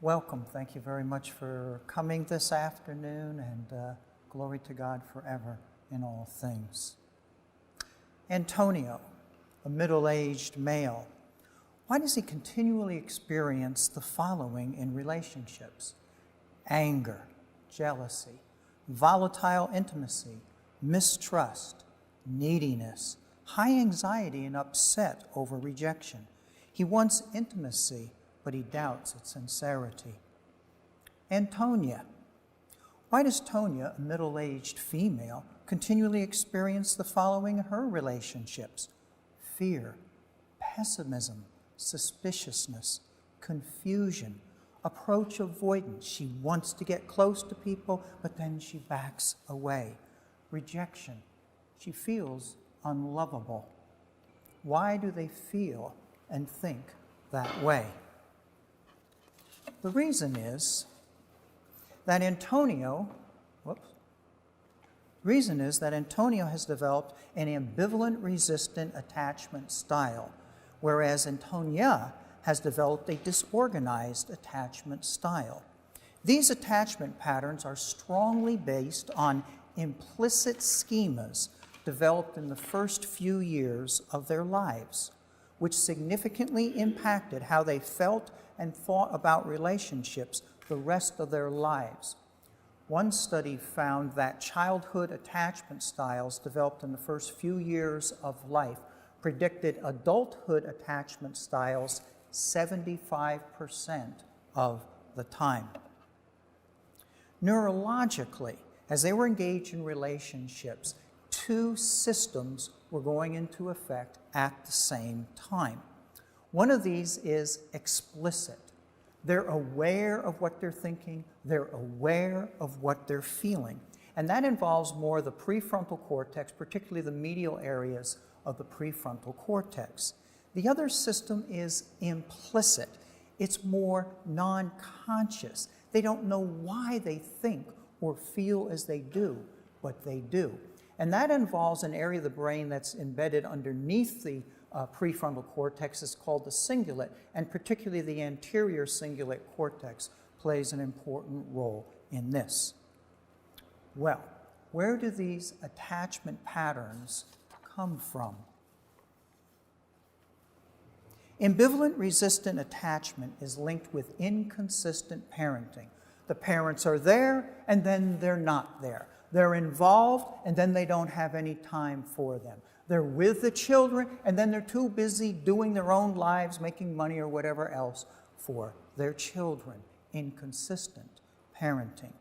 welcome. Thank you very much for coming this afternoon, and glory to God forever in all things. Antonio, a middle-aged male, why does he continually experience the following in relationships? Anger, jealousy, volatile intimacy, mistrust, neediness, high anxiety and upset over rejection. He wants intimacy, but he doubts its sincerity. Antonia. Why does Tonia, a middle-aged female, continually experience the following in her relationships? Fear, pessimism, suspiciousness, confusion, approach avoidance. She wants to get close to people, but then she backs away. Rejection. She feels unlovable. Why do they feel and think that way? The reason is that Antonio has developed an ambivalent resistant attachment style, whereas Antonia has developed a disorganized attachment style. These attachment patterns are strongly based on implicit schemas developed in the first few years of their lives, which significantly impacted how they felt and thought about relationships the rest of their lives. One study found that childhood attachment styles developed in the first few years of life predicted adulthood attachment styles 75% of the time. Neurologically, as they were engaged in relationships, two systems were going into effect at the same time. One of these is explicit. They're aware of what they're thinking, they're aware of what they're feeling. And that involves more the prefrontal cortex, particularly the medial areas of the prefrontal cortex. The other system is implicit. It's more non-conscious. They don't know why they think or feel as they do, but they do. And that involves an area of the brain that's embedded underneath the prefrontal cortex. It's called the cingulate, and particularly the anterior cingulate cortex plays an important role in this. Well, where do these attachment patterns come from? Ambivalent resistant attachment is linked with inconsistent parenting. The parents are there, and then they're not there. They're involved, and then they don't have any time for them. They're with the children, and then they're too busy doing their own lives, making money or whatever else for their children. Inconsistent parenting.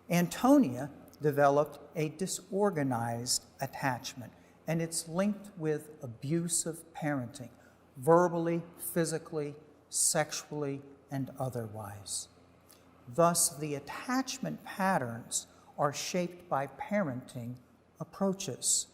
Antonia developed a disorganized attachment, and it's linked with abusive parenting, verbally, physically, sexually, and otherwise. Thus, the attachment patterns are shaped by parenting approaches.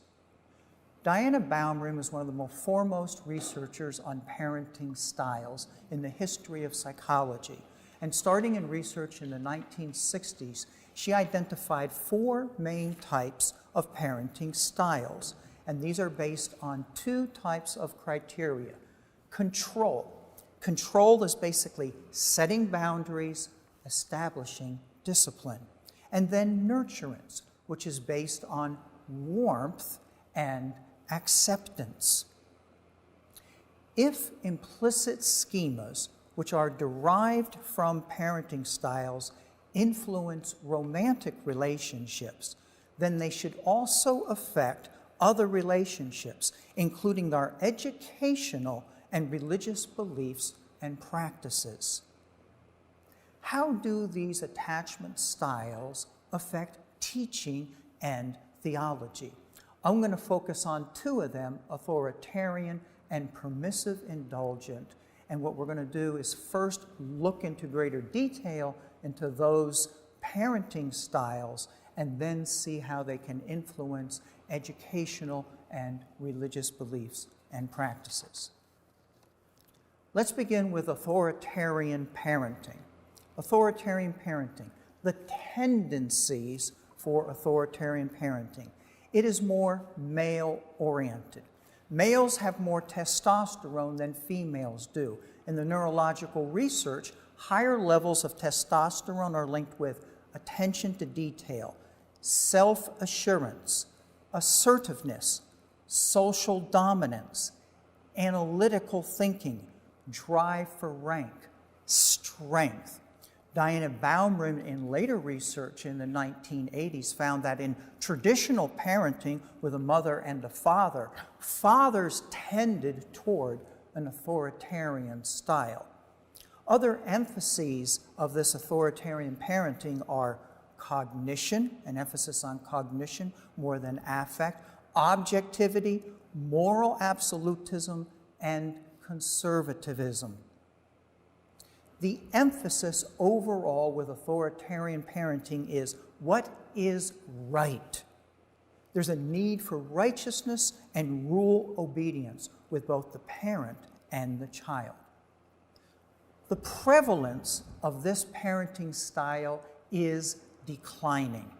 Diana Baumrimm is one of the foremost researchers on parenting styles in the history of psychology. And starting in research in the 1960s, she identified 4 main types of parenting styles. And these are based on 2 types of criteria. Control. Control is basically setting boundaries, establishing discipline. And then nurturance, which is based on warmth and acceptance. If implicit schemas, which are derived from parenting styles, influence romantic relationships, then they should also affect other relationships, including our educational and religious beliefs and practices. How do these attachment styles affect teaching and theology? I'm going to focus on 2 of them, authoritarian and permissive indulgent. And what we're going to do is first look into greater detail into those parenting styles and then see how they can influence educational and religious beliefs and practices. Let's begin with authoritarian parenting. Authoritarian parenting, the tendencies for authoritarian parenting. It is more male-oriented. Males have more testosterone than females do. In the neurological research, higher levels of testosterone are linked with attention to detail, self-assurance, assertiveness, social dominance, analytical thinking, drive for rank, strength. Diana Baumrind in later research in the 1980s found that in traditional parenting with a mother and a father, fathers tended toward an authoritarian style. Other emphases of this authoritarian parenting are cognition, an emphasis on cognition more than affect, objectivity, moral absolutism, and conservatism. The emphasis overall with authoritarian parenting is what is right. There's a need for righteousness and rule obedience with both the parent and the child. The prevalence of this parenting style is declining.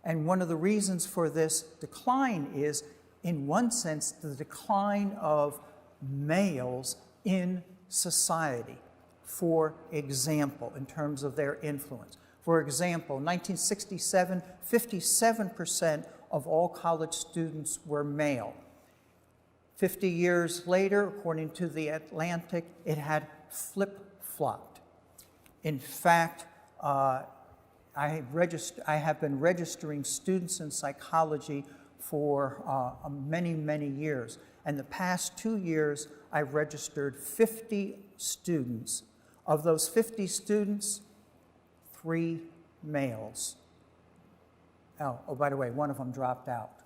And one of the reasons for this decline is, in one sense, the decline of males in society. For example, in terms of their influence. For example, in 1967, 57% of all college students were male. 50 years later, according to The Atlantic, it had flip-flopped. In fact, I have been registering students in psychology for many, many years. And the past 2 years, I've registered 50 students. Of those 50 students, 3 males. Oh, by the way, one of them dropped out,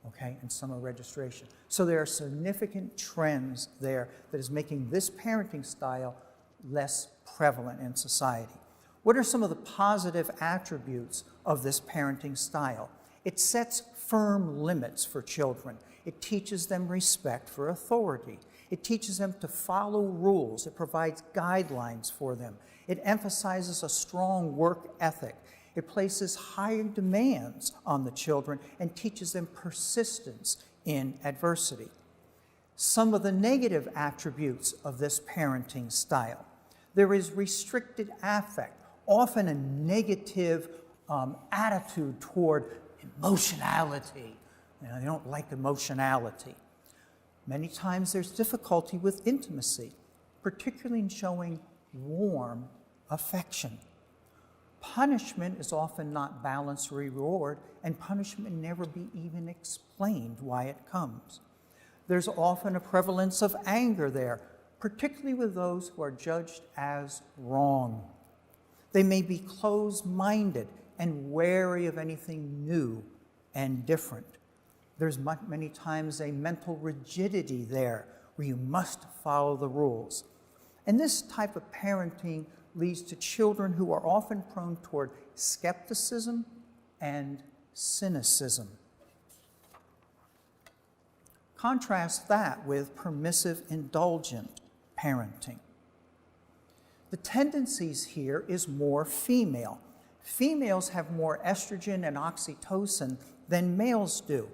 okay, in summer registration. So there are significant trends there that is making this parenting style less prevalent in society. What are some of the positive attributes of this parenting style? It sets firm limits for children. It teaches them respect for authority. It teaches them to follow rules. It provides guidelines for them. It emphasizes a strong work ethic. It places higher demands on the children and teaches them persistence in adversity. Some of the negative attributes of this parenting style. There is restricted affect, often a negative attitude toward emotionality. They don't like emotionality. Many times there's difficulty with intimacy, particularly in showing warm affection. Punishment is often not balanced reward, and punishment never be even explained why it comes. There's often a prevalence of anger there, particularly with those who are judged as wrong. They may be closed-minded and wary of anything new and different. There's many times a mental rigidity there where you must follow the rules. And this type of parenting leads to children who are often prone toward skepticism and cynicism. Contrast that with permissive, indulgent parenting. The tendencies here is more female. Females have more estrogen and oxytocin than males do.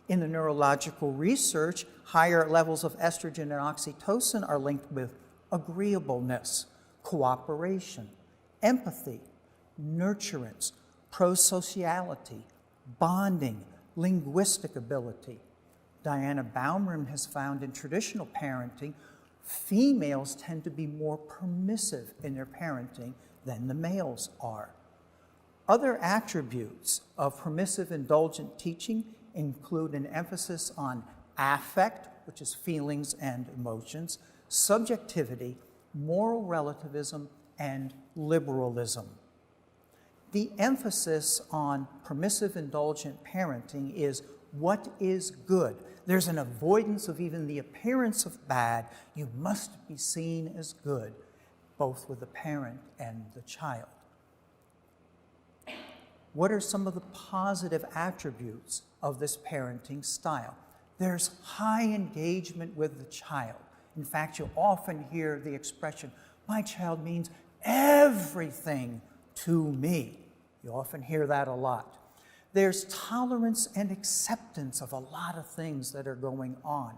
In the neurological research, higher levels of estrogen and oxytocin are linked with agreeableness, cooperation, empathy, nurturance, prosociality, bonding, linguistic ability. Diana Baumrind has found in traditional parenting, females tend to be more permissive in their parenting than the males are. Other attributes of permissive indulgent teaching include an emphasis on affect, which is feelings and emotions, subjectivity, moral relativism, and liberalism. The emphasis on permissive indulgent parenting is what is good. There's an avoidance of even the appearance of bad. You must be seen as good, both with the parent and the child. What are some of the positive attributes of this parenting style? There's high engagement with the child. In fact, you'll often hear the expression, "My child means everything to me." You often hear that a lot. There's tolerance and acceptance of a lot of things that are going on.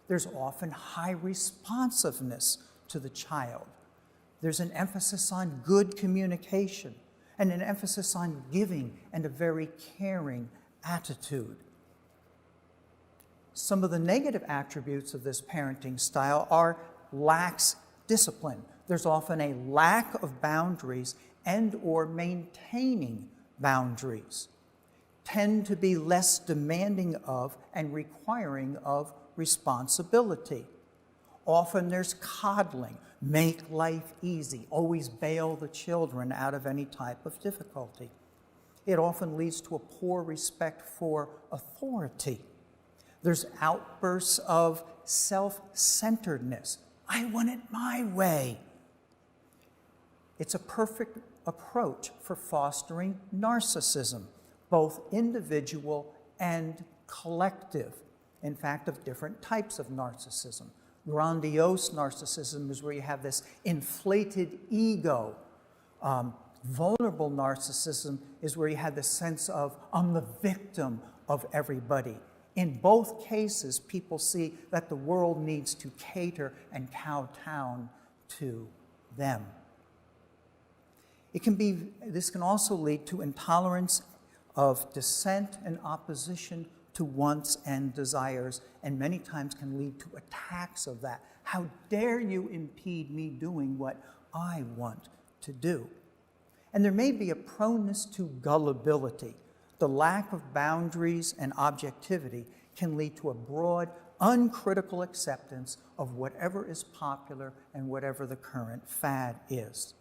There's often high responsiveness to the child. There's an emphasis on good communication and an emphasis on giving and a very caring attitude. Some of the negative attributes of this parenting style are lax discipline. There's often a lack of boundaries and or maintaining boundaries. Tend to be less demanding of and requiring of responsibility. Often there's coddling, make life easy, always bail the children out of any type of difficulty. It often leads to a poor respect for authority. There's outbursts of self-centeredness. I want it my way. It's a perfect approach for fostering narcissism, both individual and collective, in fact, of different types of narcissism. Grandiose narcissism is where you have this inflated ego. Vulnerable narcissism is where you have the sense of, I'm the victim of everybody. In both cases, people see that the world needs to cater and kowtow to them. This can also lead to intolerance of dissent and opposition to wants and desires, and many times can lead to attacks of that. How dare you impede me doing what I want to do? And there may be a proneness to gullibility. The lack of boundaries and objectivity can lead to a broad, uncritical acceptance of whatever is popular and whatever the current fad is.